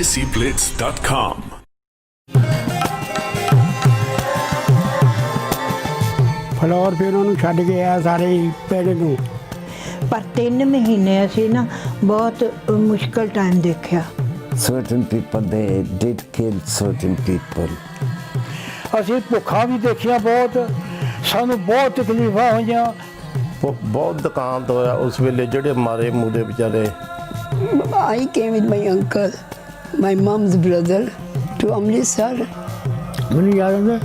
DESIblitz.com. Floor ਫਿਰ ਉਹਨੂੰ ਛੱਡ ਕੇ ਆਇਆ ਸਾਰੇ ਪਿੰਡ ਨੂੰ। ਪਰ 3 ਮਹੀਨੇ ਅਸੀਂ ਨਾ ਬਹੁਤ ਮੁਸ਼ਕਲ ਟਾਈਮ ਦੇਖਿਆ। Certain people, they did kill certain people. ਅਸੀਂ ਭੁੱਖਾ ਵੀ ਦੇਖਿਆ ਬਹੁਤ, ਸਾਨੂੰ ਬਹੁਤ ਤਕਲੀਫਾਂ ਹੋਈਆਂ। ਬਹੁਤ ਦੁਕਾਨ ਤੋਂ ਹੋਇਆ ਉਸ ਵੇਲੇ ਜਿਹੜੇ ਮਾਰੇ ਮੁੰਡੇ ਵਿਚਾਰੇ। I came with my uncle, my mom's brother, to Amritsar. ਮੈਨੂੰ ਯਾਦ ਆਉਂਦਾ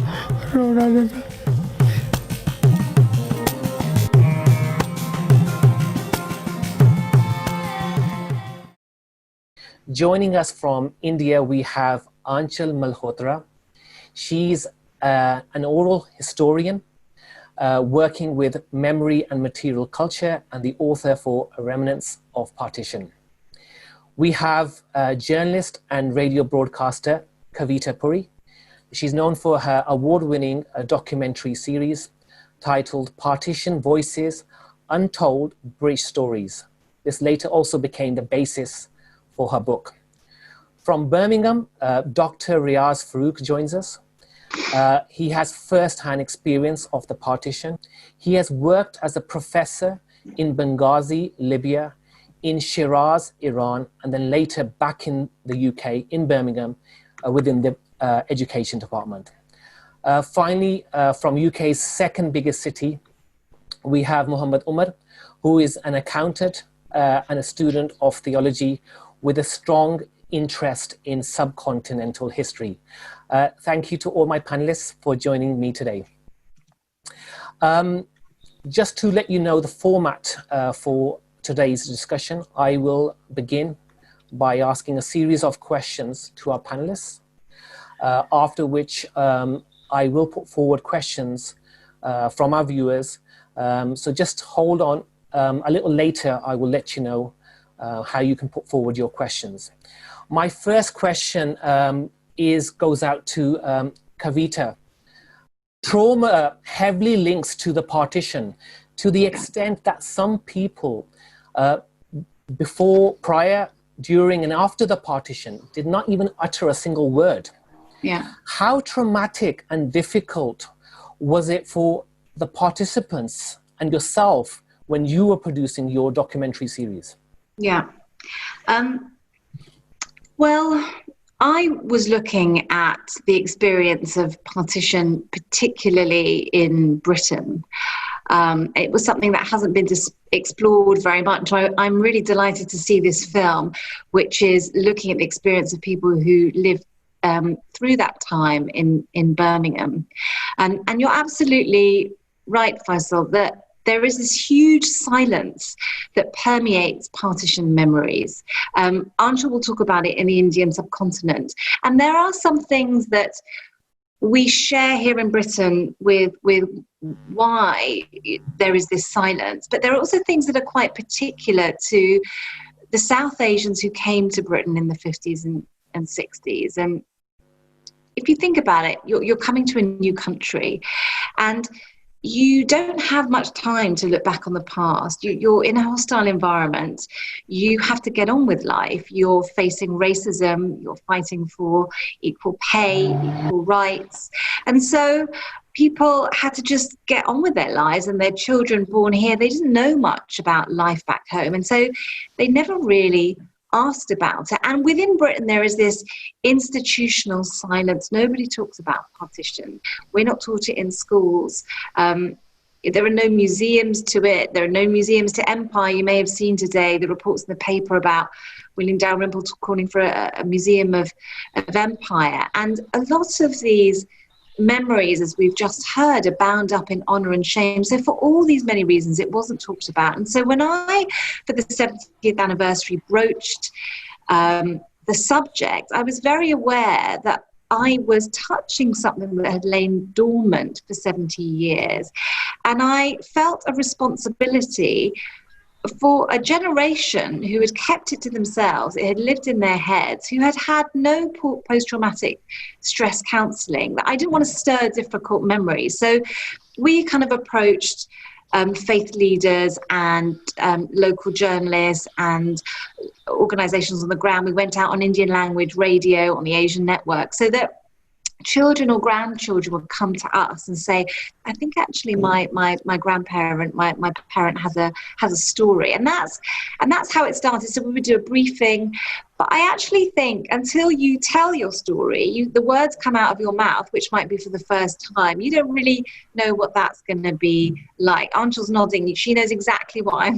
ਰੋਣਾ ਆਉਂਦਾ। Joining us from India, we have Aanchal Malhotra. She's an oral historian working with memory and material culture and the author for Remnants of Partition. We have journalist and radio broadcaster Kavita Puri. She's known for her award-winning documentary series titled Partition Voices, Untold British Stories. This later also became the basis for her book. From Birmingham, Dr. Riaz Farooq joins us. He has first-hand experience of the partition. He has worked as a professor in Benghazi, Libya, in Shiraz, Iran, and then later back in the UK, in Birmingham, within the education department. Finally, from UK's second biggest city, we have Mohammed Umer, who is an accountant and a student of theology with a strong interest in subcontinental history. Thank you to all my panelists for joining me today. Just to let you know the format for today's discussion, I will begin by asking a series of questions to our panelists, after which I will put forward questions from our viewers. So just hold on. A little later, I will let you know how you can put forward your questions. My first question goes out to Kavita. Trauma heavily links to the partition to the extent that some people before, prior, during and after the partition did not even utter a single word. Yeah. How traumatic and difficult was it for the participants and yourself when you were producing your documentary series? Yeah. Well, I was looking at the experience of partition, particularly in Britain. It was something that hasn't been explored very much. I'm really delighted to see this film, which is looking at the experience of people who lived through that time in Birmingham. And you're absolutely right, Faisal, that there is this huge silence that permeates partition memories. Aanchal will talk about it in the Indian subcontinent. And there are some things that we share here in Britain with why there is this silence. But there are also things that are quite particular to the South Asians who came to Britain in the 50s and 60s. And if you think about it, you're coming to a new country and you don't have much time to look back on the past. You're in a hostile environment. You have to get on with life. You're facing racism. You're fighting for equal pay, equal rights. And so people had to just get on with their lives, and their children born here, they didn't know much about life back home. And so they never really asked about it. And within Britain, there is this institutional silence. Nobody talks about partition. We're not taught it in schools. There are no museums to it. There are no museums to empire. You may have seen today the reports in the paper about William Dalrymple calling for a museum of empire. And a lot of these memories, as we've just heard, are bound up in honour and shame. So for all these many reasons, it wasn't talked about. And so when I, for the 70th anniversary, broached the subject, I was very aware that I was touching something that had lain dormant for 70 years. And I felt a responsibility for a generation who had kept it to themselves, it had lived in their heads, who had had no post-traumatic stress counselling, that I didn't want to stir difficult memories. So we kind of approached faith leaders and local journalists and organizations on the ground. We went out on Indian language radio, on the Asian network, so that children or grandchildren would come to us and say, I think actually my grandparent, my parent has a story. And that's how it started. So we would do a briefing. But I actually think until you tell your story, the words come out of your mouth, which might be for the first time. You don't really know what that's going to be like. Aanchal's nodding. She knows exactly what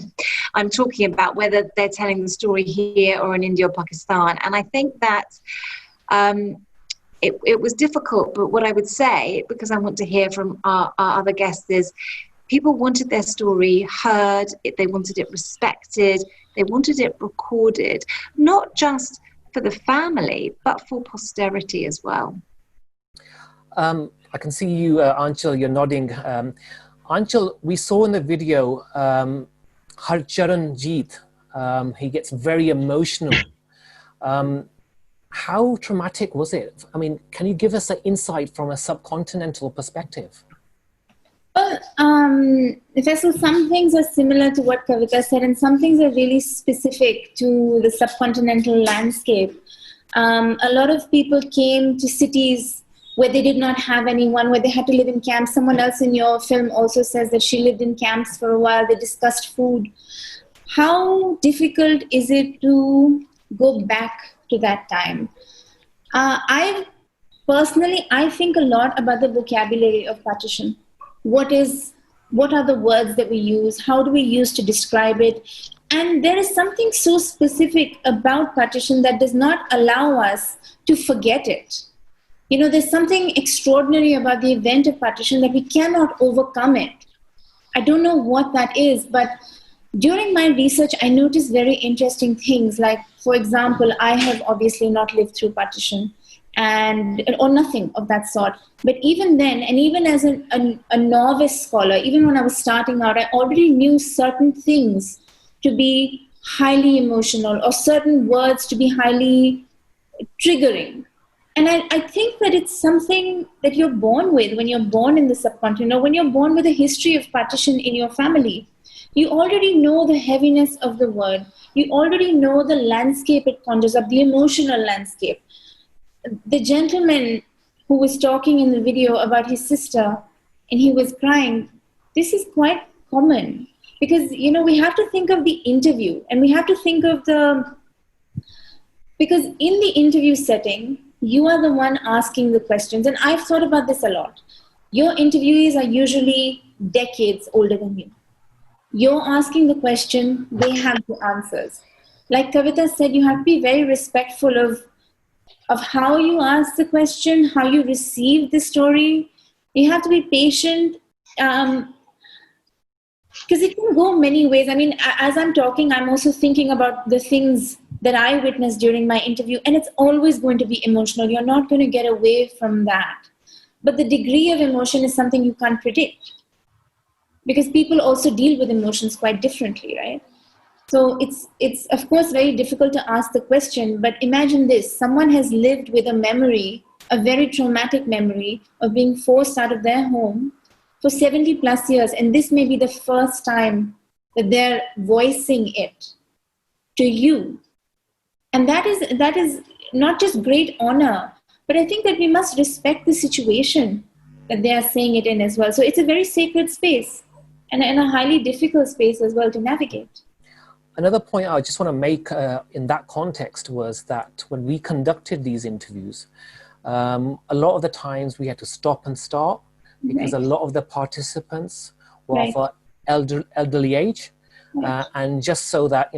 I'm talking about, whether they're telling the story here or in India or Pakistan. And I think that it was difficult, but what I would say, because I want to hear from our other guests, is people wanted their story heard, they wanted it respected, they wanted it recorded, not just for the family, but for posterity as well. I can see you, Aanchal, you're nodding. Aanchal, we saw in the video Harcharanjeet, he gets very emotional. How traumatic was it? I mean, can you give us an insight from a subcontinental perspective? Well, Faisal, some things are similar to what Kavita said, and some things are really specific to the subcontinental landscape. A lot of people came to cities where they did not have anyone, where they had to live in camps. Someone else in your film also says that she lived in camps for a while. They discussed food. How difficult is it to go back to that time? I think a lot about the vocabulary of partition. What are the words that we use? How do we use to describe it? And there is something so specific about partition that does not allow us to forget it. You know, there's something extraordinary about the event of partition that we cannot overcome it. I don't know what that is, but during my research, I noticed very interesting things. Like, for example, I have obviously not lived through partition or nothing of that sort. But even then, and even as a novice scholar, even when I was starting out, I already knew certain things to be highly emotional or certain words to be highly triggering. And I think that it's something that you're born with when you're born in the subcontinent, or when you're born with a history of partition in your family. You already know the heaviness of the word. You already know the landscape it conjures up, the emotional landscape. The gentleman who was talking in the video about his sister and he was crying, this is quite common. Because, you know, we have to think of the interview, and we have to think of because in the interview setting, you are the one asking the questions. And I've thought about this a lot. Your interviewees are usually decades older than you. You're asking the question, they have the answers. Like Kavita said, you have to be very respectful of how you ask the question, how you receive the story. You have to be patient, because it can go many ways. I mean, as I'm talking, I'm also thinking about the things that I witnessed during my interview, and it's always going to be emotional. You're not going to get away from that. But the degree of emotion is something you can't predict, because people also deal with emotions quite differently, right? So it's of course very difficult to ask the question, but imagine this: someone has lived with a memory, a very traumatic memory of being forced out of their home for 70 plus years, and this may be the first time that they're voicing it to you. And that is not just great honor, but I think that we must respect the situation that they are saying it in as well. So it's a very sacred space, and a highly difficult space as well to navigate. Another point I just want to make in that context was that when we conducted these interviews, a lot of the times we had to stop and start because a lot of the participants were of elderly age, and just so that,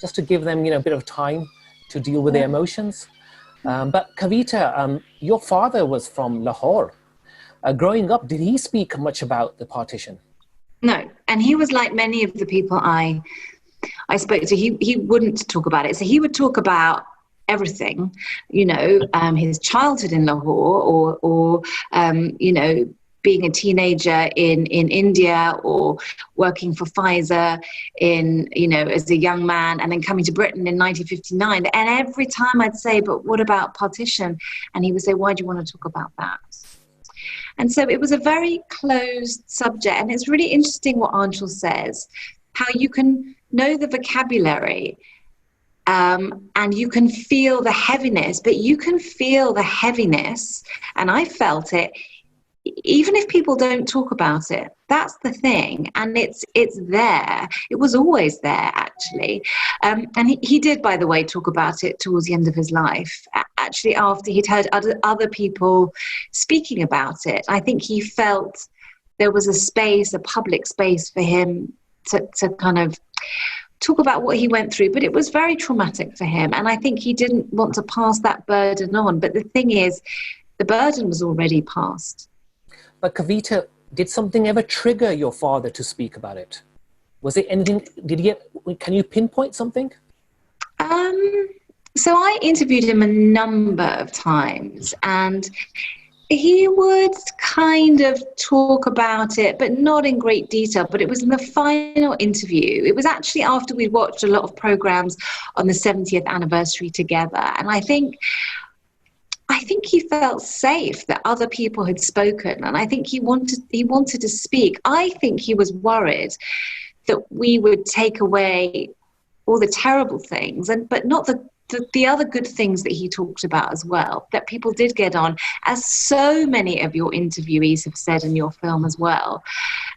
just to give them, a bit of time to deal with their emotions. But Kavita, your father was from Lahore. Growing up, did he speak much about the partition? No, and he was like many of the people I spoke to. He wouldn't talk about it. So he would talk about everything, his childhood in Lahore, or being a teenager in India, or working for Pfizer as a young man, and then coming to Britain in 1959. And every time I'd say, but what about partition? And he would say, why do you want to talk about that? And so it was a very closed subject. And it's really interesting what Aanchal says, how you can know the vocabulary, and you can feel the heaviness, but you can feel the heaviness, and I felt it, even if people don't talk about it. That's the thing, and it's there. It was always there, actually. And he did, by the way, talk about it towards the end of his life, actually after he'd heard other people speaking about it. I think he felt there was a space, a public space for him to kind of talk about what he went through, but it was very traumatic for him, and I think he didn't want to pass that burden on. But the thing is, the burden was already passed. But Kavita, did something ever trigger your father to speak about it? Was it anything, can you pinpoint something? So I interviewed him a number of times, and he would kind of talk about it, but not in great detail. But it was in the final interview. It was actually after we'd watched a lot of programs on the 70th anniversary together. And I think he felt safe that other people had spoken, and I think he wanted to speak. I think he was worried that we would take away all the terrible things, but not the other good things that he talked about as well, that people did get on, as so many of your interviewees have said in your film as well.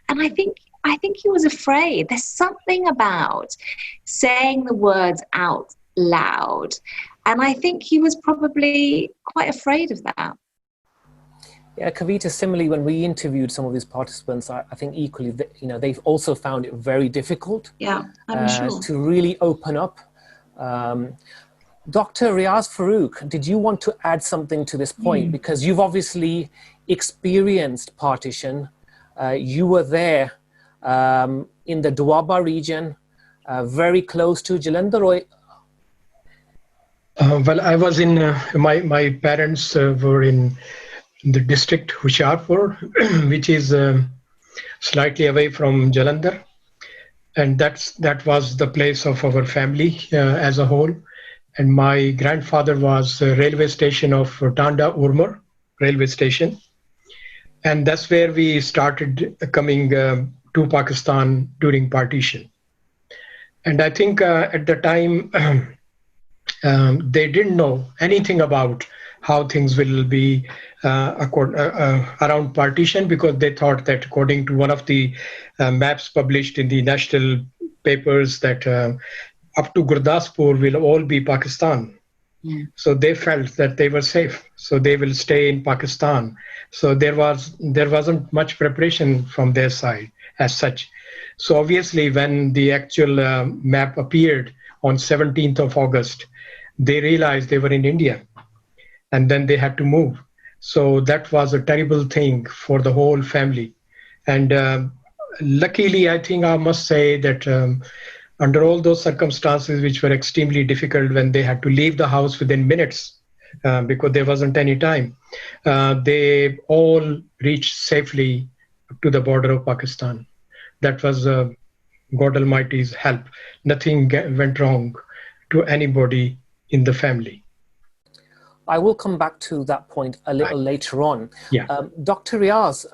And I think he was afraid. There's something about saying the words out loud, and I think he was probably quite afraid of that. Yeah, Kavita, similarly, when we interviewed some of these participants, I think equally, they've also found it very difficult. Yeah, I'm sure. To really open up. Dr. Riaz Farooq, did you want to add something to this point? Because you've obviously experienced partition. You were there in the Doaba region, very close to Jalandhar. Well, I was in, my parents were in the district Hoshiarpur, which is slightly away from Jalandhar. And that was the place of our family as a whole. And my grandfather was railway station of Tanda Umer railway station. And that's where we started coming to Pakistan during partition. And I think at the time, they didn't know anything about how things will be around partition, because they thought that according to one of the maps published in the national papers that up to Gurdaspur will all be Pakistan. Yeah. So they felt that they were safe, so they will stay in Pakistan. So there wasn't much preparation from their side as such. So obviously when the actual map appeared on 17th of August, they realized they were in India, and then they had to move. So that was a terrible thing for the whole family. And luckily, I think I must say that under all those circumstances, which were extremely difficult when they had to leave the house within minutes, because there wasn't any time, they all reached safely to the border of Pakistan. That was God Almighty's help. Nothing went wrong to anybody in the family. I will come back to that point a little later on. Yeah. Dr. Riaz,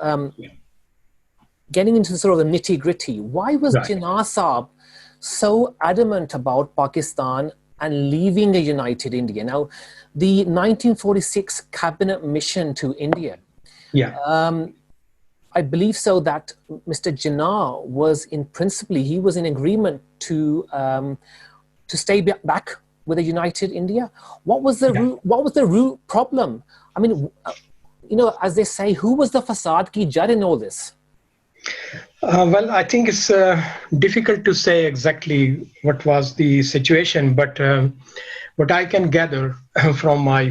getting into sort of the nitty gritty, why was Jinnah Saab so adamant about Pakistan and leaving a united India? Now, the 1946 cabinet mission to India, I believe so that Mr. Jinnah was he was in agreement to stay back with a united India. What was the root problem? I mean, as they say, who was the fasad ki jad in all this? Well, I think it's difficult to say exactly what was the situation, but what I can gather from my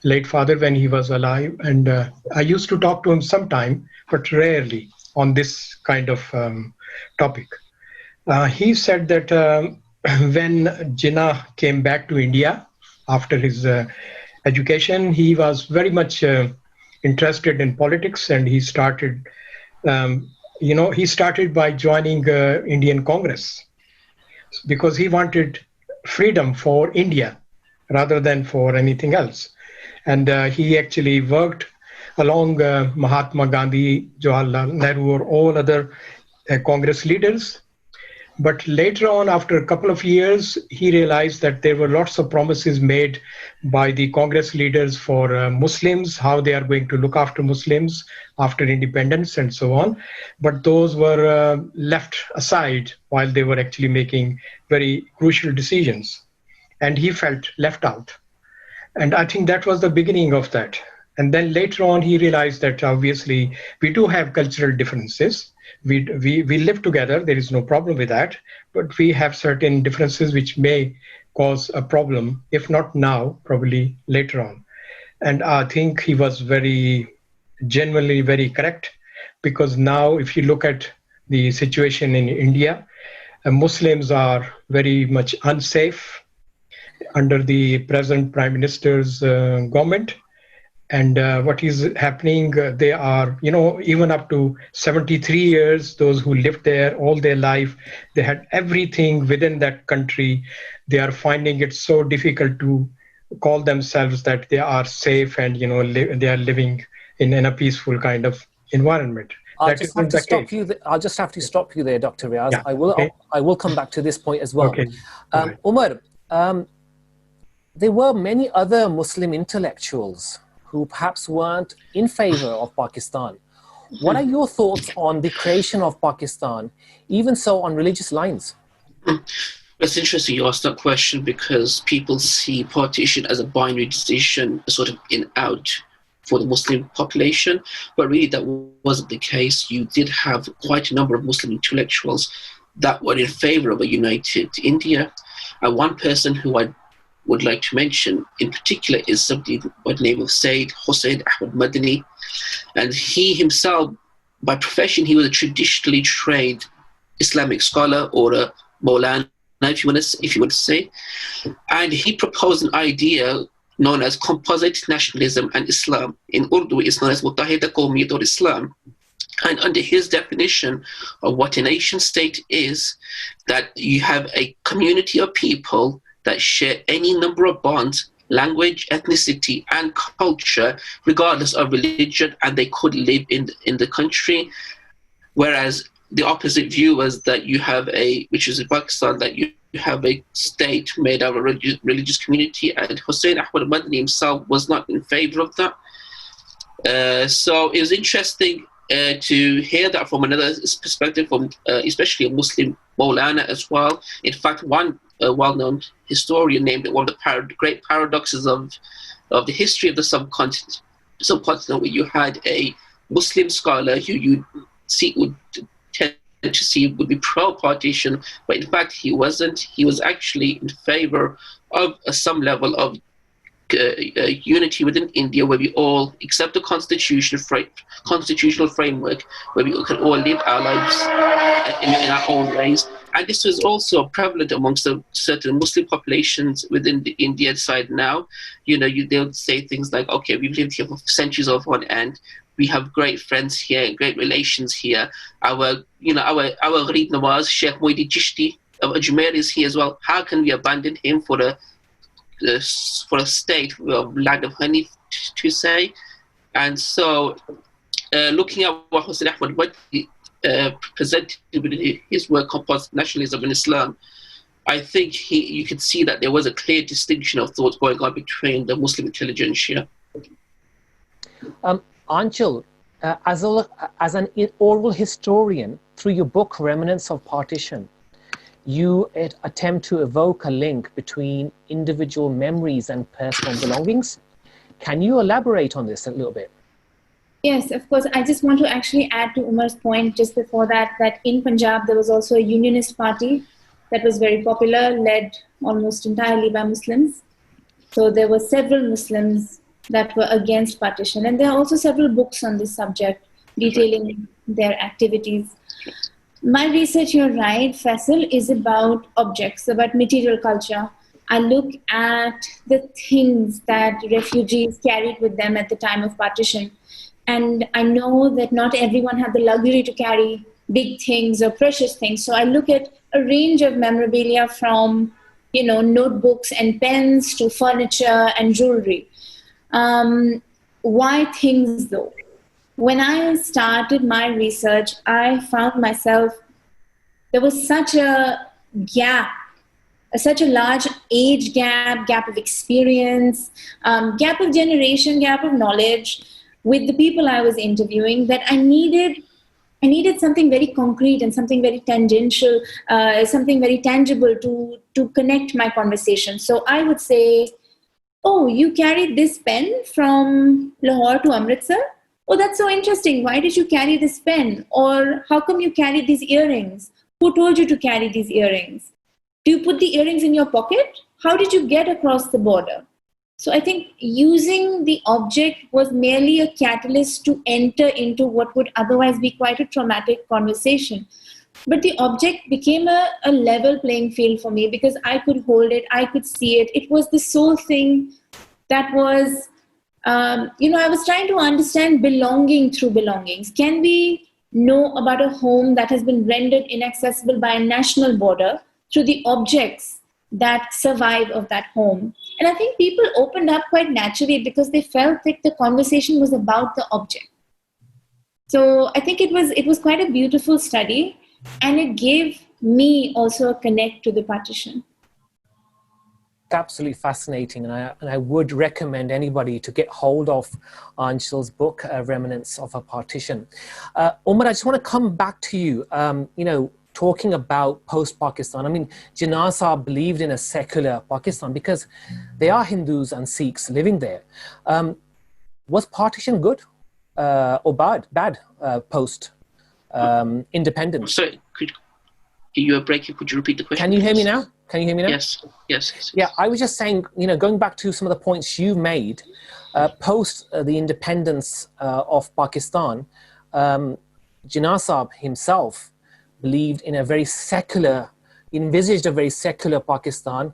late father when he was alive, and I used to talk to him sometime, but rarely on this kind of topic. He said that when Jinnah came back to India after his education, he was very much interested in politics, and he started by joining Indian Congress because he wanted freedom for India rather than for anything else. And he actually worked along Mahatma Gandhi, Jawaharlal Nehru, or all other Congress leaders. But later on, after a couple of years, he realized that there were lots of promises made by the Congress leaders for Muslims, how they are going to look after Muslims after independence and so on. But those were left aside while they were actually making very crucial decisions. And he felt left out. And I think that was the beginning of that. And then later on, he realized that obviously we do have cultural differences. We live together, there is no problem with that, but we have certain differences which may cause a problem, if not now, probably later on. And I think he was genuinely very correct, because now if you look at the situation in India, Muslims are very much unsafe under the present Prime Minister's government. And what is happening, they are, even up to 73 years, those who lived there all their life, they had everything within that country. They are finding it so difficult to call themselves that they are safe and, they are living in a peaceful kind of environment. I'll just have to stop you there, Dr. Riaz. Yeah, I will come back to this point as well. Okay. Umer, there were many other Muslim intellectuals who perhaps weren't in favor of Pakistan. What are your thoughts on the creation of Pakistan, even so on religious lines? It's interesting you asked that question, because people see partition as a binary decision, a sort of in-out for the Muslim population, but really that wasn't the case. You did have quite a number of Muslim intellectuals that were in favor of a united India. And one person who I would like to mention in particular is somebody by the name of Sayyid Hussain Ahmad Madani. And he himself, by profession, he was a traditionally trained Islamic scholar, or a Maulana, if you want to say. And he proposed an idea known as composite nationalism and Islam. In Urdu, it's known as Muttahida Qawmiyat or Islam. And under his definition of what a nation state is, that you have a community of people that share any number of bonds, language, ethnicity, and culture, regardless of religion, and they could live in the country. Whereas the opposite view was that you have which is in Pakistan, that you have a state made of a religious community, and Hussain Ahmad Madani himself was not in favor of that. So it was interesting to hear that from another perspective, from especially a Muslim Maulana as well. In fact, one well-known historian named it one of the great paradoxes of the history of the subcontinent, where you had a Muslim scholar who you would tend to see would be pro-partition, but in fact he wasn't. He was actually in favor of some level of unity within India, where we all accept the constitutional framework, where we can all live our lives in our own ways. And this was also prevalent amongst certain Muslim populations within the Indian side now. They'll say things like, okay, we've lived here for centuries on one end. We have great friends here, great relations here. Our Gharib Nawaz, Sheikh Muhyiddin Chishti of Ajmer is here as well. How can we abandon him for a state of land of honey, to say? And so, looking at what Hussain Ahmad Madani presented with his work, Composite Nationalism in Islam, I think you could see that there was a clear distinction of thought going on between the Muslim intelligentsia. Aanchal, as an oral historian, through your book Remnants of Partition, you attempt to evoke a link between individual memories and personal belongings. Can you elaborate on this a little bit? Yes, of course. I just want to actually add to Umer's point just before that in Punjab, there was also a unionist party that was very popular, led almost entirely by Muslims. So there were several Muslims that were against partition. And there are also several books on this subject detailing their activities. My research, you're right, Faisal, is about objects, about material culture. I look at the things that refugees carried with them at the time of partition. And I know that not everyone had the luxury to carry big things or precious things. So I look at a range of memorabilia from, notebooks and pens to furniture and jewelry. Why things though? When I started my research, I found myself there was such a gap, such a large age gap of experience, gap of generation, gap of knowledge with the people I was interviewing, that I needed something very concrete and something very tangential, something very tangible to connect my conversation. So I would say, oh, you carried this pen from Lahore to Amritsar? Oh, that's so interesting. Why did you carry this pen? Or how come you carried these earrings? Who told you to carry these earrings? Do you put the earrings in your pocket? How did you get across the border? So I think using the object was merely a catalyst to enter into what would otherwise be quite a traumatic conversation. But the object became a level playing field for me because I could hold it, I could see it. It was the sole thing that was, I was trying to understand belonging through belongings. Can we know about a home that has been rendered inaccessible by a national border through the objects that survive of that home? And I think people opened up quite naturally because they felt like the conversation was about the object. So I think it was quite a beautiful study, and it gave me also a connect to the partition. Absolutely fascinating, and I would recommend anybody to get hold of Aanchal's book, Remnants of a Partition. Umer, I just want to come back to you. Talking about post-Pakistan, I mean, Jinnah Sahab believed in a secular Pakistan because there are Hindus and Sikhs living there. Was partition good or bad post-independence? Sorry, you were breaking. Could you repeat the question? Can you hear me now? Yes. Yeah, I was just saying, going back to some of the points you made, post the independence of Pakistan, Jinnah Sahab himself believed in envisaged a very secular Pakistan,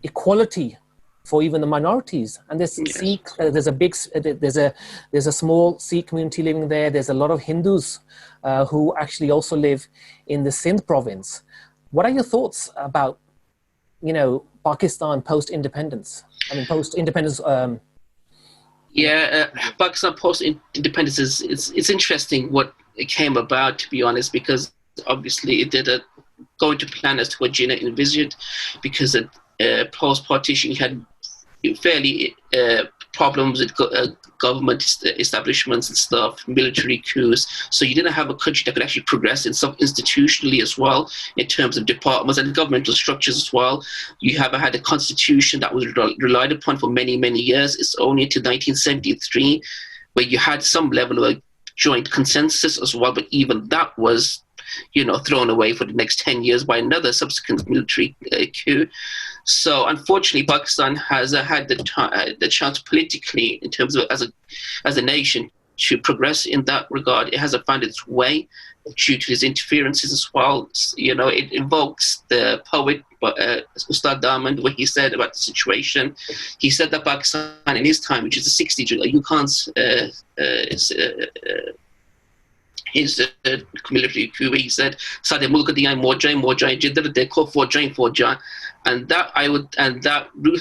equality for even the minorities. And there's Sikh, there's a small Sikh community living there. There's a lot of Hindus who actually also live in the Sindh province. What are your thoughts about, Pakistan post-independence? I mean, post-independence. Pakistan post-independence it's interesting what it came about, to be honest, because obviously it didn't go into plan as to what Jinnah envisaged, because post-partition had fairly problems with government establishments and stuff, military coups. So you didn't have a country that could actually progress institutionally as well, in terms of departments and governmental structures as well. You haven't had a constitution that was relied upon for many, many years. It's only until 1973 where you had some level of a joint consensus as well, but even that was thrown away for the next 10 years by another subsequent military coup. So unfortunately, Pakistan has had the chance politically, in terms of as a nation, to progress in that regard. It hasn't found its way due to his interferences as well. It invokes the poet Ustad Damand, what he said about the situation. He said that Pakistan in his time, which is the 60s, you can't his military coup, he said, "Sade mulk diyan mojai jidhar dekho faujain," and that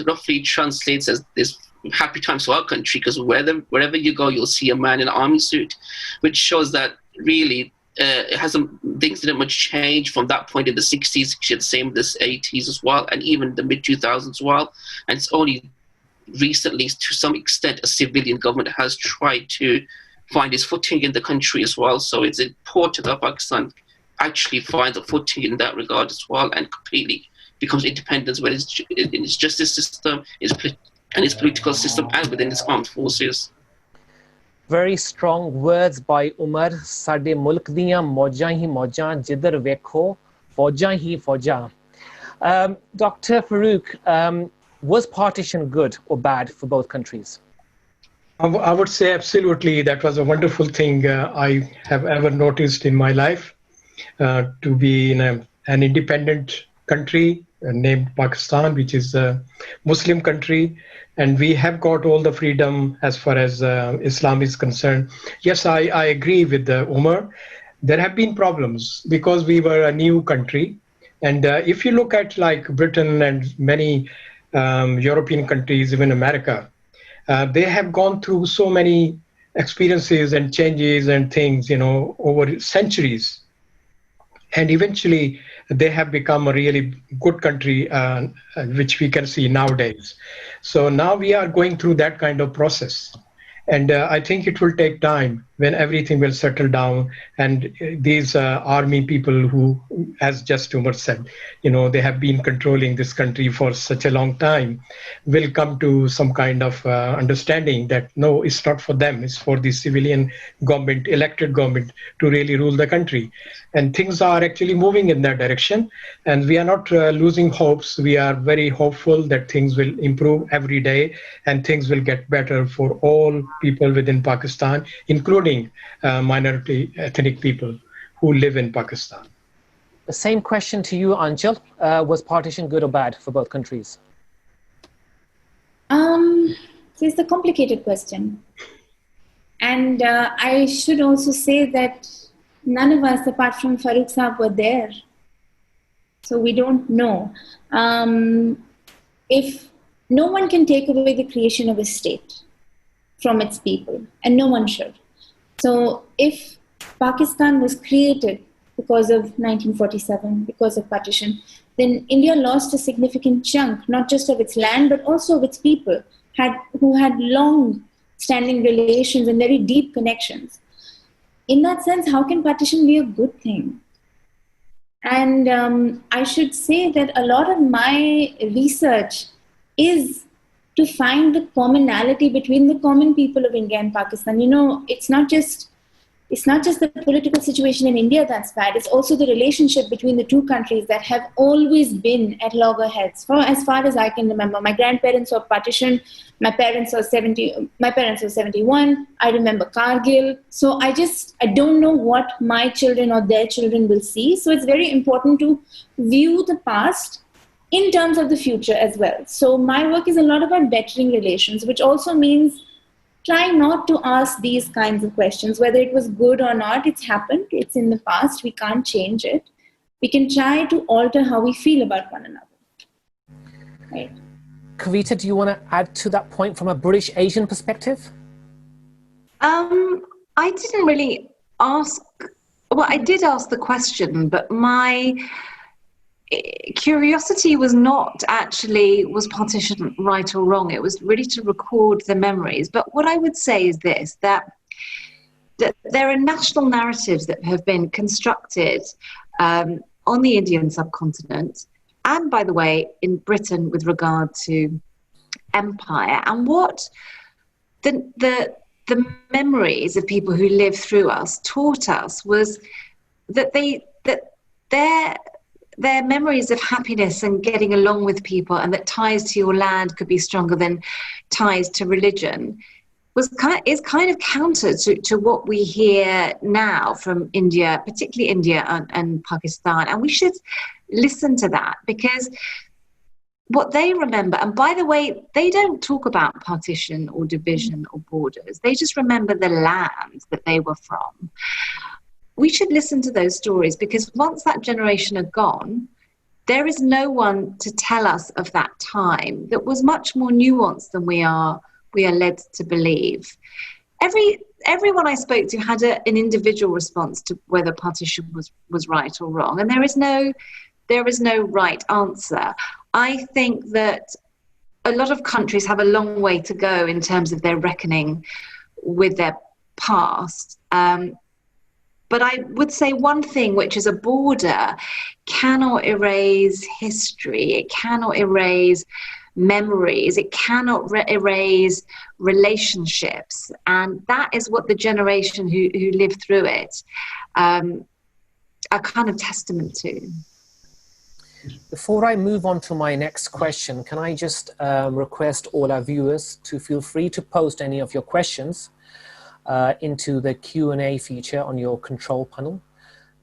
roughly translates as this happy times for our country, because wherever you go, you'll see a man in an army suit, which shows that really things didn't much change from that point in the 60s. The same in the 80s as well, and even the mid 2000s as well. And it's only recently, to some extent, a civilian government has tried to find its footing in the country as well. So it's important that Pakistan actually finds a footing in that regard as well, and completely becomes independent in its justice system, its political system, and within its armed forces. Very strong words by Umer. Sade mulk diyan maujan hi maujan, jidhar vekho faujan hi faujan. Dr. Farooq, was partition good or bad for both countries? I would say absolutely. That was a wonderful thing I have ever noticed in my life, to be in an independent country named Pakistan, which is a Muslim country, and we have got all the freedom as far as Islam is concerned. Yes, I agree with Umer. There have been problems because we were a new country, and if you look at like Britain and many European countries, even America, they have gone through so many experiences and changes and things, over centuries. And eventually they have become a really good country, which we can see nowadays. So now we are going through that kind of process. And I think it will take time when everything will settle down. And these army people who, as just Umer said, they have been controlling this country for such a long time, will come to some kind of understanding that, no, it's not for them. It's for the civilian government, elected government, to really rule the country. And things are actually moving in that direction. And we are not losing hopes. We are very hopeful that things will improve every day and things will get better for all people within Pakistan, including minority ethnic people who live in Pakistan. The same question to you, Aanchal. Was partition good or bad for both countries? It's a complicated question. And I should also say that none of us, apart from Farooq Saab, were there. So we don't know. If no one can take away the creation of a state from its people, and no one should. So if Pakistan was created because of 1947, because of partition, then India lost a significant chunk, not just of its land, but also of its people, who had long-standing relations and very deep connections. In that sense, how can partition be a good thing? And I should say that a lot of my research is to find the commonality between the common people of India and Pakistan. It's not just the political situation in India that's bad. It's also the relationship between the two countries that have always been at loggerheads for as far as I can remember. My grandparents saw partition. My parents were 71. I remember Kargil. So I don't know what my children or their children will see. So it's very important to view the past in terms of the future as well. So my work is a lot about bettering relations, which also means try not to ask these kinds of questions, whether it was good or not. It's happened. It's in the past. We can't change it. We can try to alter how we feel about one another. Right. Kavita, do you want to add to that point from a British Asian perspective? I didn't really ask, well, I did ask the question, but my curiosity was not actually, was partition right or wrong? It was really to record the memories. But what I would say is this, that there are national narratives that have been constructed on the Indian subcontinent, and by the way, in Britain with regard to empire. And what the memories of people who lived through us taught us was that their memories of happiness and getting along with people, and that ties to your land could be stronger than ties to religion, is kind of counter to what we hear now from India, particularly India and Pakistan. And we should listen to that, because what they remember, and by the way, they don't talk about partition or division or borders. They just remember the land that they were from. We should listen to those stories, because once that generation are gone, there is no one to tell us of that time that was much more nuanced than we are led to believe. Everyone I spoke to had an individual response to whether partition was right or wrong, and there is no right answer. I think that a lot of countries have a long way to go in terms of their reckoning with their past. But I would say one thing, which is a border cannot erase history. It cannot erase memories. It cannot erase relationships. And that is what the generation who lived through it are kind of testament to. Before I move on to my next question, can I just request all our viewers to feel free to post any of your questions into the Q&A feature on your control panel,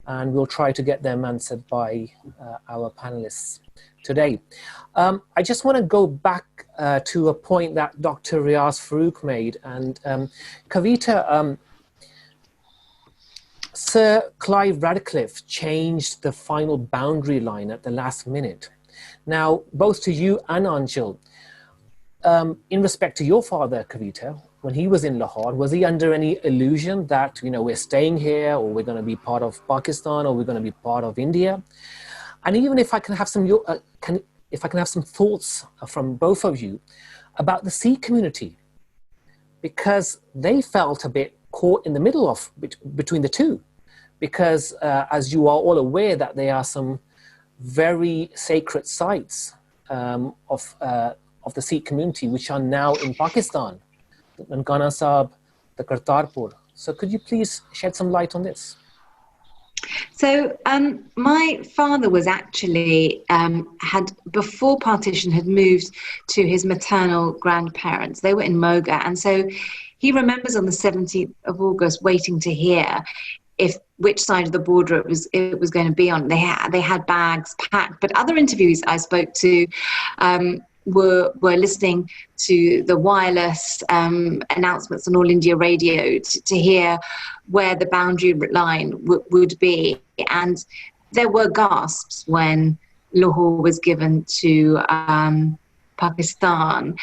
and we'll try to get them answered by our panelists today. I just want to go back to a point that Dr. Riaz Farooq made, and Kavita, Sir Clive Radcliffe changed the final boundary line at the last minute. Now, both to you and Aanchal, in respect to your father, Kavita, when he was in Lahore, was he under any illusion that, you know, we're staying here, or we're going to be part of Pakistan, or we're going to be part of India? And even if I can have some, if I can have some thoughts from both of you about the Sikh community, because they felt a bit caught in the middle of between the two, because as you are all aware, that there are some very sacred sites of the Sikh community which are now in Pakistan, the Nankana Sahib, the Kartarpur. So could you please shed some light on this? So my father was actually, before partition, had moved to his maternal grandparents. They were in Moga. And so he remembers on the 17th of August waiting to hear which side of the border it was going to be on. They had bags packed. But other interviewees I spoke to were listening to the wireless announcements on All India Radio to hear where the boundary line would be. And there were gasps when Lahore was given to Pakistan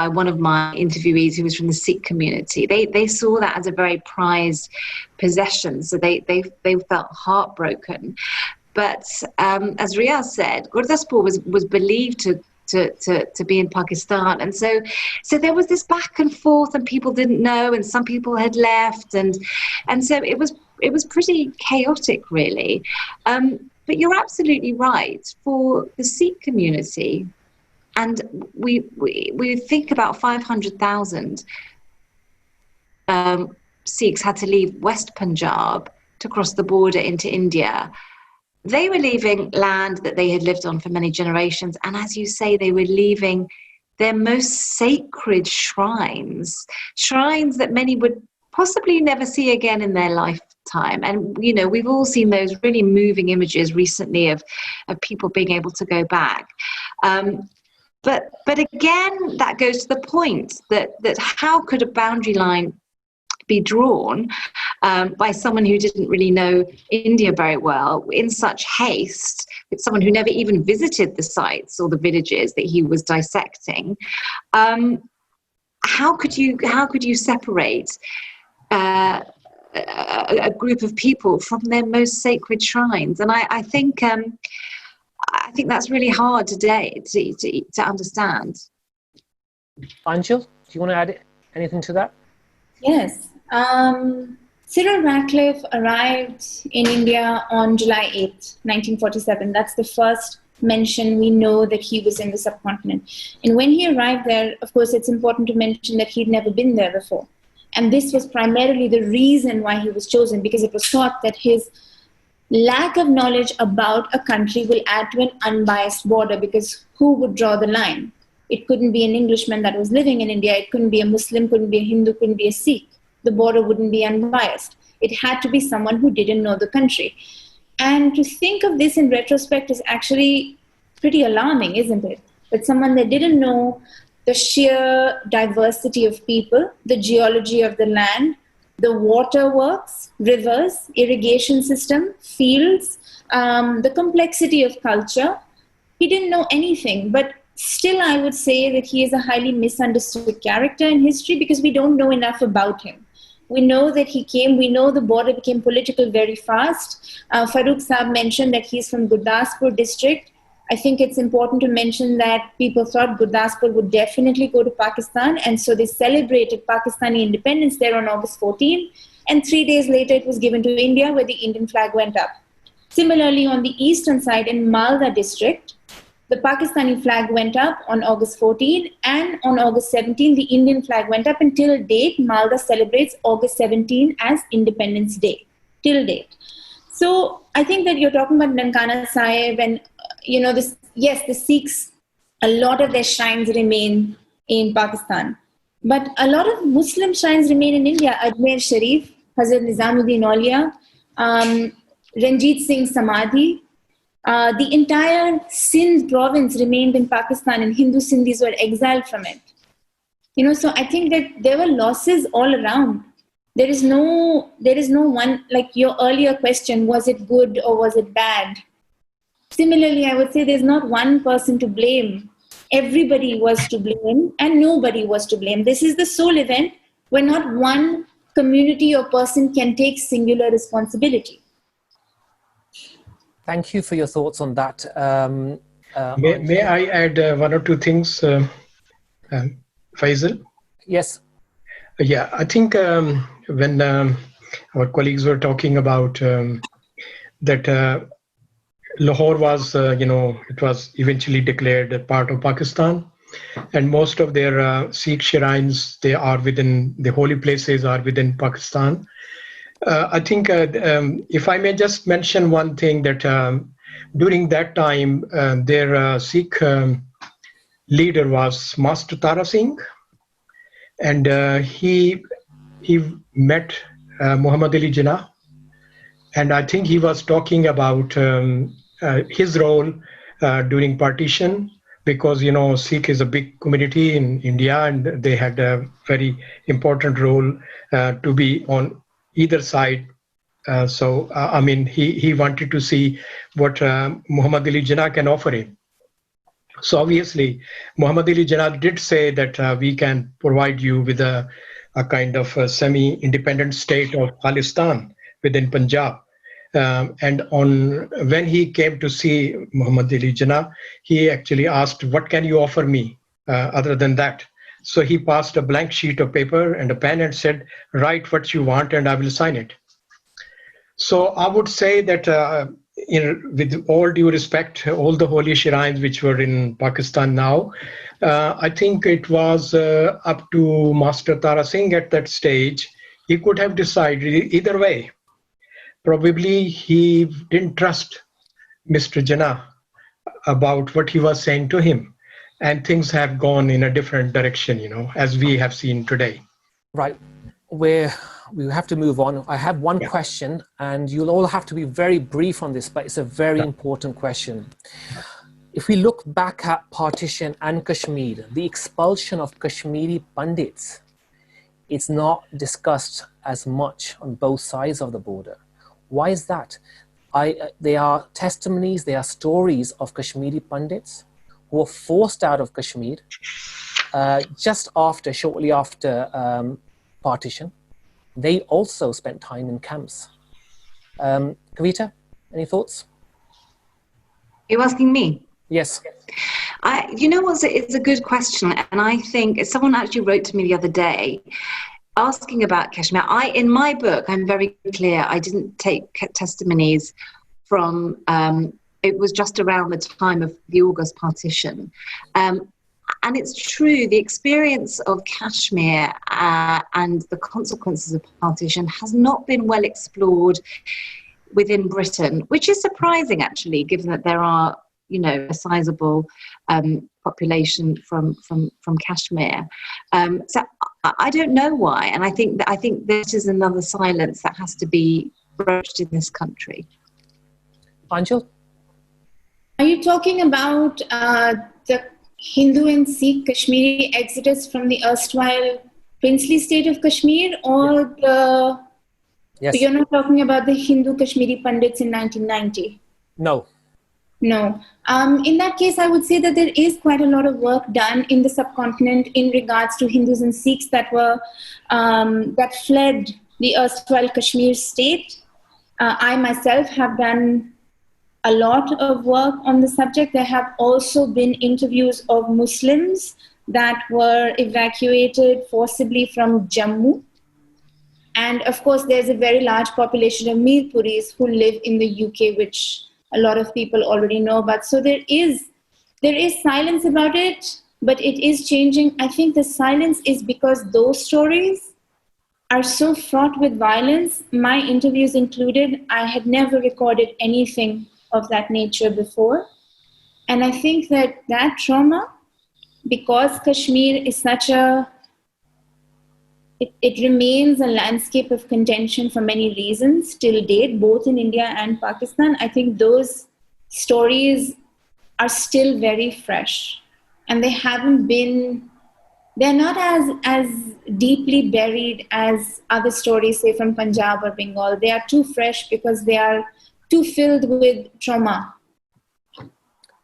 by one of my interviewees who was from the Sikh community. They saw that as a very prized possession, so they felt heartbroken. But as Riaz said, Gurdaspur was believed to be in Pakistan, and so there was this back and forth, and people didn't know, and some people had left, and so it was pretty chaotic, really. But you're absolutely right. For the Sikh community, and we think about 500,000 Sikhs had to leave West Punjab to cross the border into India. They were leaving land that they had lived on for many generations. And as you say, they were leaving their most sacred shrines that many would possibly never see again in their lifetime. And, you know, we've all seen those really moving images recently of people being able to go back. But again, that goes to the point that how could a boundary line be drawn by someone who didn't really know India very well in such haste, with someone who never even visited the sites or the villages that he was dissecting? How could you separate a group of people from their most sacred shrines? And I think that's really hard today to understand. Aanchal, do you want to add anything to that? Yes. Cyril Ratcliffe arrived in India on July 8th, 1947. That's the first mention we know that he was in the subcontinent. And when he arrived there, of course, it's important to mention that he'd never been there before. And this was primarily the reason why he was chosen, because it was thought that his lack of knowledge about a country will add to an unbiased border, because who would draw the line? It couldn't be an Englishman that was living in India. It couldn't be a Muslim, couldn't be a Hindu, couldn't be a Sikh. The border wouldn't be unbiased. It had to be someone who didn't know the country. And to think of this in retrospect is actually pretty alarming, isn't it? That someone that didn't know the sheer diversity of people, the geology of the land, the waterworks, rivers, irrigation system, fields, the complexity of culture. He didn't know anything, but still I would say that he is a highly misunderstood character in history, because we don't know enough about him. We know that he came, we know the border became political very fast. Farooq Saab mentioned that he's from Gurdaspur district. I think it's important to mention that people thought Gurdaspur would definitely go to Pakistan, and so they celebrated Pakistani independence there on August 14, and 3 days later it was given to India, where the Indian flag went up. Similarly, on the eastern side in Malda district, the Pakistani flag went up on August 14, and on August 17, the Indian flag went up, and till date, Malda celebrates August 17 as Independence Day, till date. So I think that you're talking about Nankana Sahib, and the Sikhs, a lot of their shrines remain in Pakistan. But a lot of Muslim shrines remain in India. Ajmer Sharif, Hazrat Nizamuddin Aulia, Ranjit Singh Samadhi. The entire Sindh province remained in Pakistan, and Hindu Sindhis were exiled from it. So I think that there were losses all around. There is no one, like your earlier question, was it good or was it bad? Similarly, I would say there's not one person to blame. Everybody was to blame and nobody was to blame. This is the sole event where not one community or person can take singular responsibility. Thank you for your thoughts on that. May I add one or two things, Faisal? Yes. Yeah, I think when our colleagues were talking about that Lahore was, it was eventually declared a part of Pakistan, and most of their Sikh shrines, they are within, the holy places are within Pakistan. I think if I may just mention one thing, that during that time, their Sikh leader was Master Tara Singh, and he met Muhammad Ali Jinnah, and I think he was talking about his role during partition, because Sikh is a big community in India, and they had a very important role to be on either side. So I mean, he wanted to see what Muhammad Ali Jinnah can offer him. So obviously, Muhammad Ali Jinnah did say that we can provide you with a kind of a semi-independent state of Khalistan within Punjab. And when he came to see Muhammad Ali Jinnah, he actually asked, what can you offer me other than that? So he passed a blank sheet of paper and a pen and said, write what you want and I will sign it. So I would say that with all due respect, all the holy shrines which were in Pakistan now, I think it was up to Master Tara Singh at that stage. He could have decided either way. Probably he didn't trust Mr. Jinnah about what he was saying to him, and things have gone in a different direction, as we have seen today. Right. We have to move on. I have one question, and you'll all have to be very brief on this, but it's a very important question. If we look back at partition and Kashmir, the expulsion of Kashmiri Pandits, it's not discussed as much on both sides of the border. Why is that? There are testimonies, there are stories of Kashmiri Pandits who were forced out of Kashmir shortly after partition. They also spent time in camps. Kavita, any thoughts? You're asking me? Yes. You know what? It's a good question. And I think someone actually wrote to me the other day asking about Kashmir. In my book, I'm very clear. I didn't take testimonies from, it was just around the time of the August partition. And it's true, the experience of Kashmir and the consequences of partition has not been well explored within Britain, which is surprising, actually, given that there are, a sizable population from Kashmir. So I don't know why, and I think that is another silence that has to be broached in this country. Aanchal? Are you talking about the Hindu and Sikh Kashmiri exodus from the erstwhile princely state of Kashmir, or you're not talking about the Hindu Kashmiri Pandits in 1990? No. No. In that case, I would say that there is quite a lot of work done in the subcontinent in regards to Hindus and Sikhs that fled the erstwhile Kashmir state. I myself have done a lot of work on the subject. There have also been interviews of Muslims that were evacuated forcibly from Jammu. And of course, there's a very large population of Mirpuris who live in the UK, which a lot of people already know about. So there is silence about it, but it is changing. I think the silence is because those stories are so fraught with violence. My interviews included, I had never recorded anything of that nature before. And I think that trauma, because Kashmir is such it remains a landscape of contention for many reasons till date, both in India and Pakistan. I think those stories are still very fresh, and they're not as deeply buried as other stories, say from Punjab or Bengal. They are too fresh because they are too filled with trauma.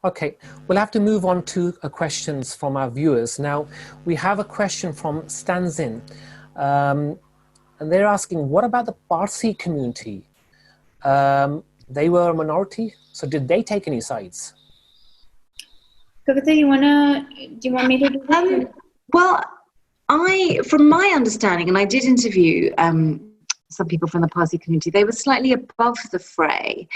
Okay, we'll have to move on to questions from our viewers. Now, we have a question from Stanzin. And they're asking, what about the Parsi community? They were a minority, so did they take any sides? Kavita, do you want me to do that? Well, from my understanding, and I did interview some people from the Parsi community, they were slightly above the fray.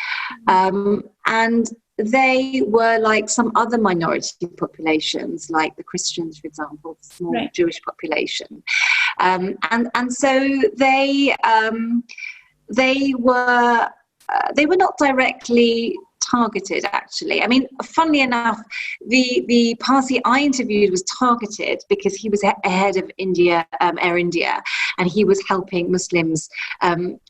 And they were like some other minority populations, like the Christians, for example, the small Jewish population. And so they were not directly targeted, actually. I mean, funnily enough, the Parsi I interviewed was targeted because he was ahead of Air India, and he was helping Muslims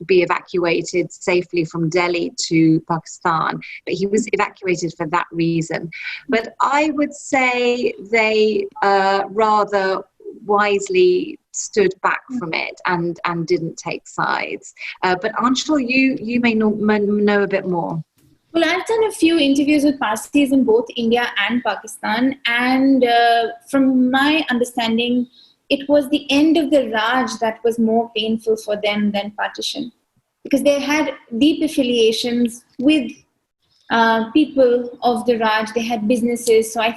be evacuated safely from Delhi to Pakistan. But he was evacuated for that reason. But I would say they rather wisely stood back from it and didn't take sides. But Aanchal, you may know a bit more. Well, I've done a few interviews with Parsis in both India and Pakistan, and from my understanding, it was the end of the Raj that was more painful for them than partition, because they had deep affiliations with people of the Raj. They had businesses, so I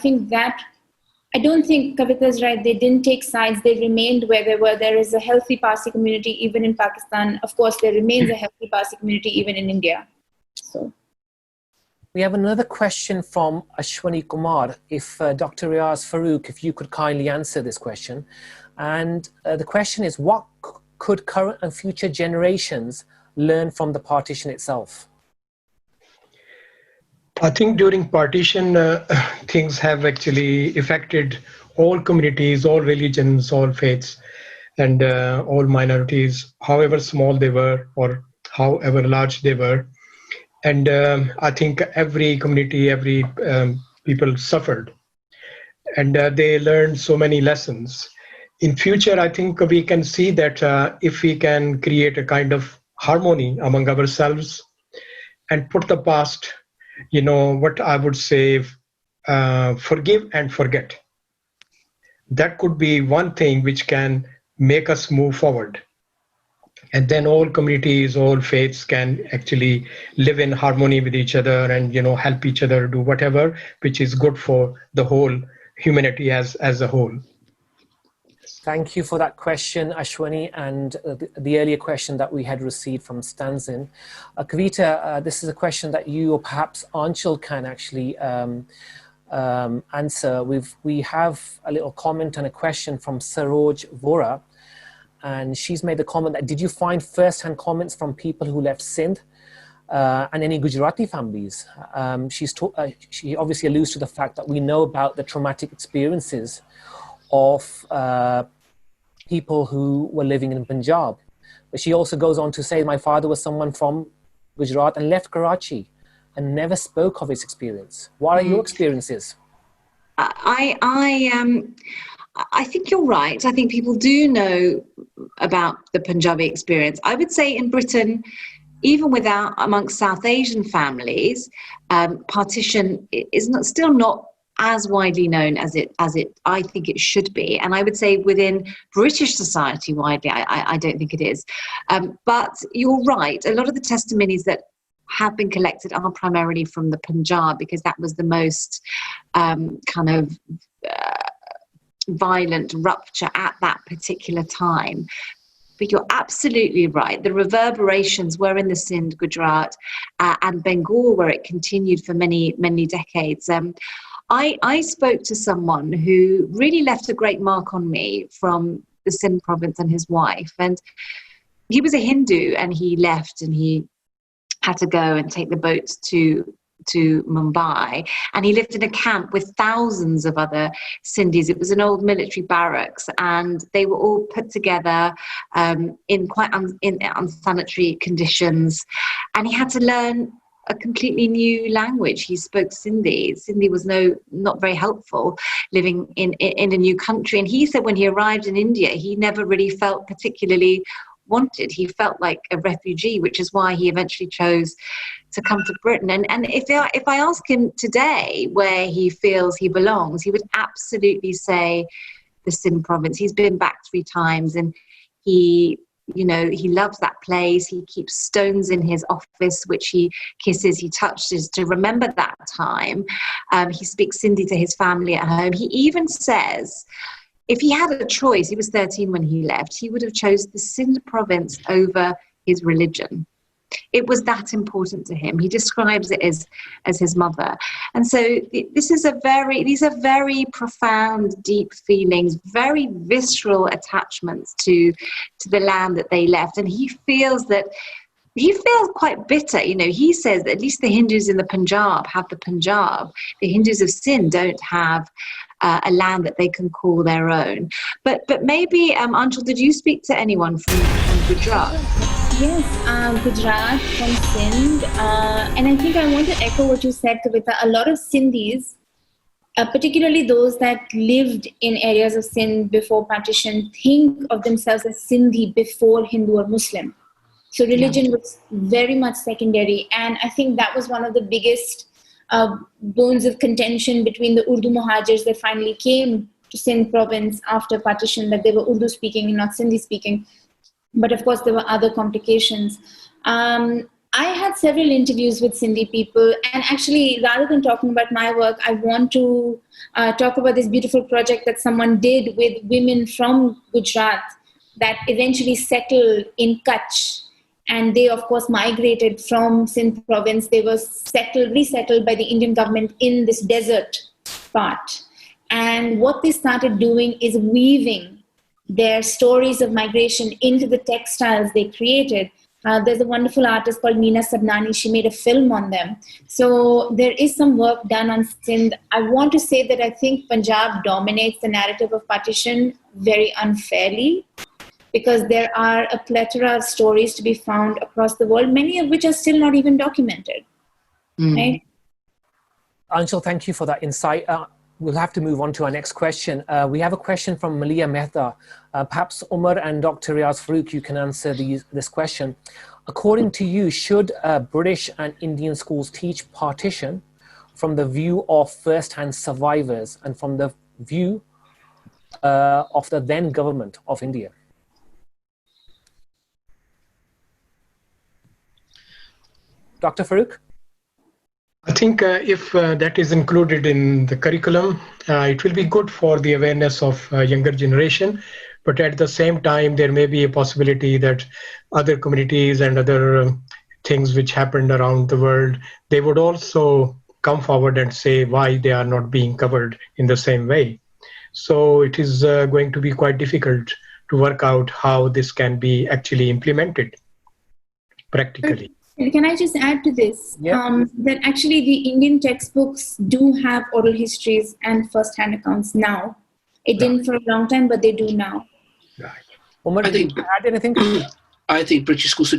don't think Kavita's right. They didn't take sides. They remained where they were. There is a healthy Parsi community even in Pakistan. Of course, there remains a healthy Parsi community even in India. So. We have another question from Ashwani Kumar. If Dr. Riaz, Farooq, if you could kindly answer this question. And the question is, what could current and future generations learn from the partition itself? I think during partition, things have actually affected all communities, all religions, all faiths, and all minorities, however small they were or however large they were. And I think every community, every people suffered, and they learned so many lessons. In future, I think we can see that if we can create a kind of harmony among ourselves and put the past, what I would say, forgive and forget. That could be one thing which can make us move forward. And then all communities, all faiths can actually live in harmony with each other and, help each other do whatever which is good for the whole humanity as a whole. Thank you for that question, Ashwani, and the earlier question that we had received from Stanzin. Kavita, this is a question that you or perhaps Aanchal can actually answer. We have a little comment and a question from Saroj Vora. And she's made the comment that, did you find first-hand comments from people who left Sindh and any Gujarati families? She obviously alludes to the fact that we know about the traumatic experiences of people who were living in Punjab. But she also goes on to say, my father was someone from Gujarat and left Karachi and never spoke of his experience. What are your experiences? I think you're right. I think people do know about the Punjabi experience. I would say in Britain, even amongst South Asian families, partition is still not as widely known as it I think it should be. And I would say within British society widely, I don't think it is. But you're right. A lot of the testimonies that have been collected are primarily from the Punjab, because that was the most violent rupture at that particular time. But you're absolutely right. The reverberations were in the Sindh, Gujarat, and Bengal, where it continued for many, many decades. I spoke to someone who really left a great mark on me from the Sindh province, and his wife. And he was a Hindu, and he left, and he had to go and take the boat to Mumbai, and he lived in a camp with thousands of other Sindhis. It was an old military barracks, and they were all put together in quite unsanitary conditions, and he had to learn a completely new language. He spoke Sindhi. Sindhi was not very helpful living in a new country. And he said when he arrived in India, he never really felt particularly wanted. He felt like a refugee, which is why he eventually chose to come to Britain. And if I ask him today where he feels he belongs, he would absolutely say the Sindh province. He's been back 3 times, and He loves that place. He keeps stones in his office, which he kisses, he touches to remember that time. He speaks Sindhi to his family at home. He even says, if he had a choice, he was 13 when he left, he would have chosen the Sindh province over his religion. It was that important to him. He describes it as his mother. And so these are very profound, deep feelings, very visceral attachments to the land that they left. And he feels quite bitter. He says that at least the Hindus in the Punjab have the Punjab. The Hindus of Sindh don't have a land that they can call their own. But maybe, Aanchal, did you speak to anyone from Gujarat? Yes, Gujarat, from Sindh. And I think I want to echo what you said, Kavita. A lot of Sindhis, particularly those that lived in areas of Sindh before partition, think of themselves as Sindhi before Hindu or Muslim. So religion was very much secondary. And I think that was one of the biggest bones of contention between the Urdu Muhajirs that finally came to Sindh province after partition, that they were Urdu speaking and not Sindhi speaking. But of course, there were other complications. I had several interviews with Sindhi people. And actually, rather than talking about my work, I want to talk about this beautiful project that someone did with women from Gujarat that eventually settled in Kutch. And they, of course, migrated from Sindh province. They were resettled by the Indian government in this desert part. And what they started doing is weaving their stories of migration into the textiles they created. There's a wonderful artist called Meena Sabnani. She made a film on them. So there is some work done on Sindh. I want to say that I think Punjab dominates the narrative of partition very unfairly, because there are a plethora of stories to be found across the world, many of which are still not even documented. Right? Aanchal, thank you for that insight. We'll have to move on to our next question. We have a question from Malia Mehta. Perhaps Umer and Dr. Riaz Farooq, you can answer this question. According to you, should British and Indian schools teach partition from the view of first-hand survivors and from the view of the then government of India? Dr. Farooq? I think if that is included in the curriculum, it will be good for the awareness of younger generation. But at the same time, there may be a possibility that other communities and other things which happened around the world, they would also come forward and say why they are not being covered in the same way. So it is going to be quite difficult to work out how this can be actually implemented practically. Can I just add to this? That actually the Indian textbooks do have oral histories and first-hand accounts now. It didn't for a long time, but they do now. Umer, did you add anything? I think British schools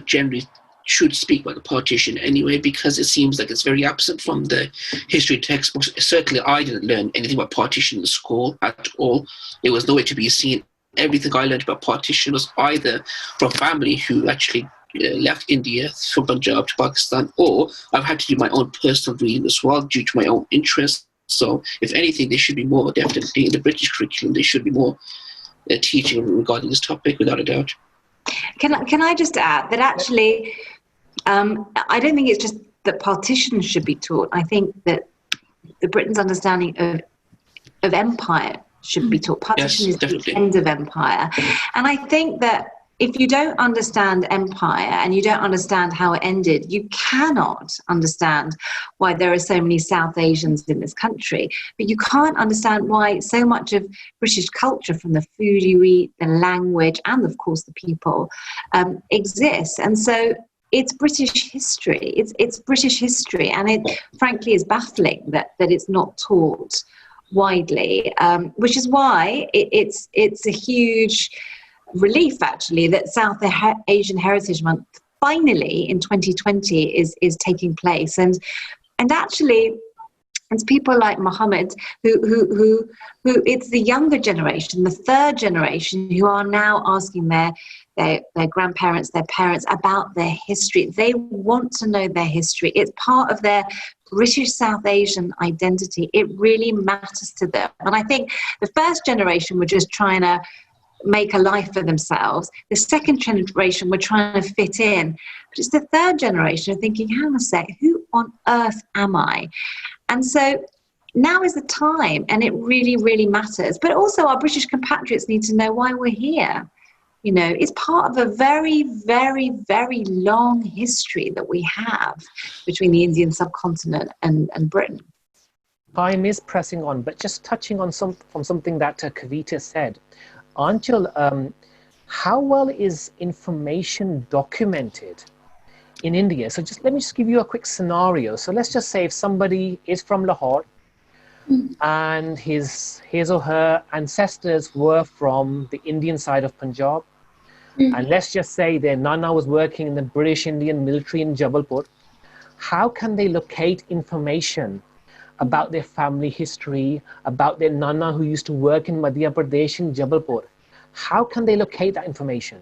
should speak about the partition anyway, because it seems like it's very absent from the history textbooks. Certainly, I didn't learn anything about partition in school at all. It was nowhere to be seen. Everything I learned about partition was either from family who actually left India from Punjab to Pakistan, or I've had to do my own personal reading as well due to my own interests. So if anything, there should be more, definitely in the British curriculum, there should be more teaching regarding this topic, without a doubt. Can I just add that actually, I don't think it's just that partition should be taught. I think that the Britain's understanding of empire should be taught. Partition is the end of empire. And I think that if you don't understand empire and you don't understand how it ended, you cannot understand why there are so many South Asians in this country. But you can't understand why so much of British culture, from the food you eat, the language, and of course the people, exists. And so it's British history. It's British history, and it frankly is baffling that it's not taught widely, which is why it's a huge relief, actually, that South Asian Heritage Month finally in 2020 is taking place, and actually it's people like Mohammed who it's the younger generation, the third generation, who are now asking their grandparents, their parents about their history. They want to know their history. It's part of their British South Asian identity. It really matters to them. And I think the first generation were just trying to make a life for themselves. The second generation were trying to fit in. But it's the third generation thinking, hang on a sec, who on earth am I? And so now is the time, and it really, really matters. But also our British compatriots need to know why we're here. You know, it's part of a very, very, very long history that we have between the Indian subcontinent and Britain. Time is pressing on, but just touching on something that Kavita said. Aanchal, how well is information documented in India? So let me give you a quick scenario. So let's just say if somebody is from Lahore and his or her ancestors were from the Indian side of Punjab, and let's just say their Nana was working in the British Indian military in Jabalpur, how can they locate information about their family history, about their Nana who used to work in Madhya Pradesh in Jabalpur? How can they locate that information?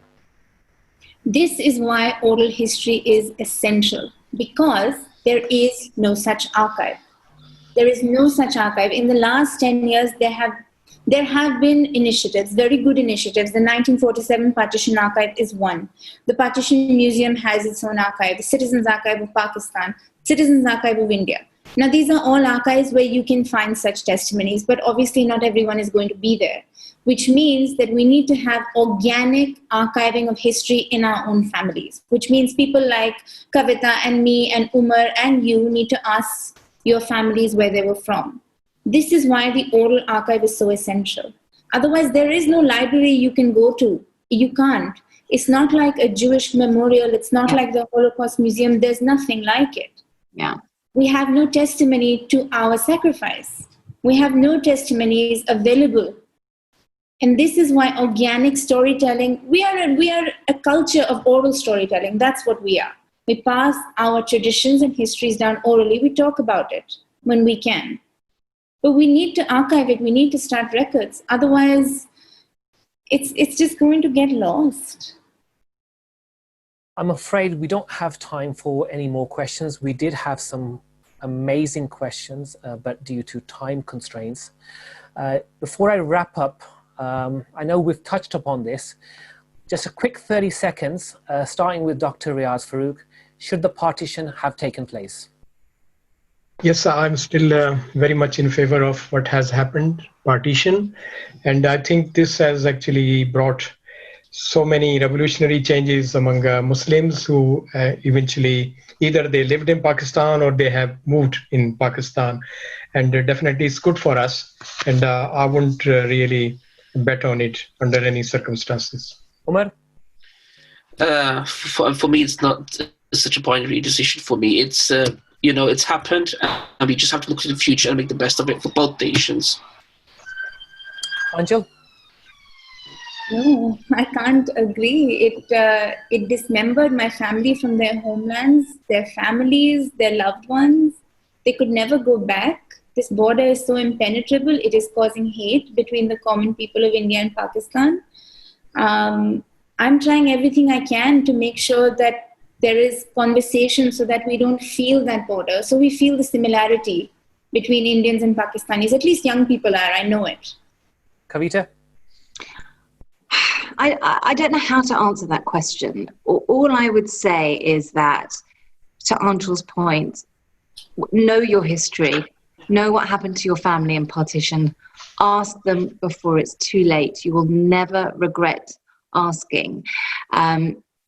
This is why oral history is essential, because there is no such archive. There is no such archive. In the last 10 years, there have been initiatives, very good initiatives. The 1947 Partition Archive is one. The Partition Museum has its own archive, the Citizens Archive of Pakistan, Citizens Archive of India. Now, these are all archives where you can find such testimonies, but obviously not everyone is going to be there, which means that we need to have organic archiving of history in our own families, which means people like Kavita and me and Umer and you need to ask your families where they were from. This is why the oral archive is so essential. Otherwise, there is no library you can go to. You can't. It's not like a Jewish memorial. It's not like the Holocaust Museum. There's nothing like it. Yeah. We have no testimony to our sacrifice. We have no testimonies available. And this is why organic storytelling, we are a culture of oral storytelling. That's what we are. We pass our traditions and histories down orally. We talk about it when we can. But we need to archive it. We need to start records. Otherwise, it's just going to get lost. I'm afraid we don't have time for any more questions. We did have some amazing questions, but due to time constraints. Before I wrap up, I know we've touched upon this. Just a quick 30 seconds, starting with Dr. Riaz Farooq. Should the partition have taken place? Yes, I'm still very much in favor of what has happened, partition. And I think this has actually brought so many revolutionary changes among Muslims who eventually either they lived in Pakistan or they have moved in Pakistan. And definitely it's good for us. And I wouldn't really bet on it under any circumstances. Umer? For me, it's not such a binary decision for me. It's, it's happened, and we just have to look to the future and make the best of it for both nations. Aanchal? No, I can't agree. It dismembered my family from their homelands, their families, their loved ones. They could never go back. This border is so impenetrable. It is causing hate between the common people of India and Pakistan. I'm trying everything I can to make sure that there is conversation so that we don't feel that border. So we feel the similarity between Indians and Pakistanis. At least young people are, I know it. Kavita? I don't know how to answer that question. All I would say is that, to Aanchal's point, know your history, know what happened to your family in partition, ask them before it's too late. You will never regret asking.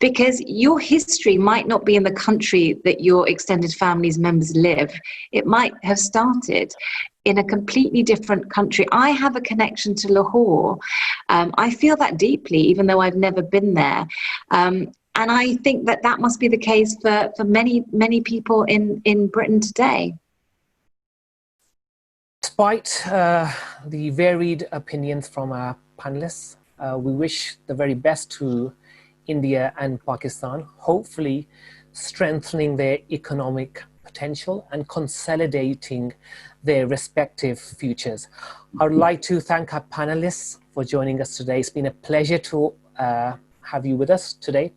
Because your history might not be in the country that your extended family's members live. It might have started in a completely different country. I have a connection to Lahore. I feel that deeply, even though I've never been there. And I think that must be the case for many, many people in Britain today. Despite the varied opinions from our panelists, we wish the very best to India and Pakistan, hopefully strengthening their economic potential and consolidating their respective futures. I would like to thank our panelists for joining us today. It's been a pleasure to have you with us today.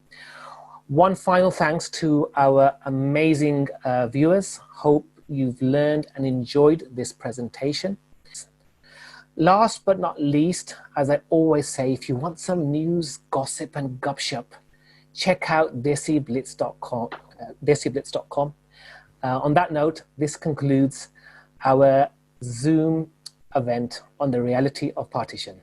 One final thanks to our amazing viewers. Hope you've learned and enjoyed this presentation. Last but not least, as I always say, if you want some news, gossip, and gupshup, check out DESIblitz.com. DESIblitz.com. On that note, this concludes our Zoom event on the reality of partition.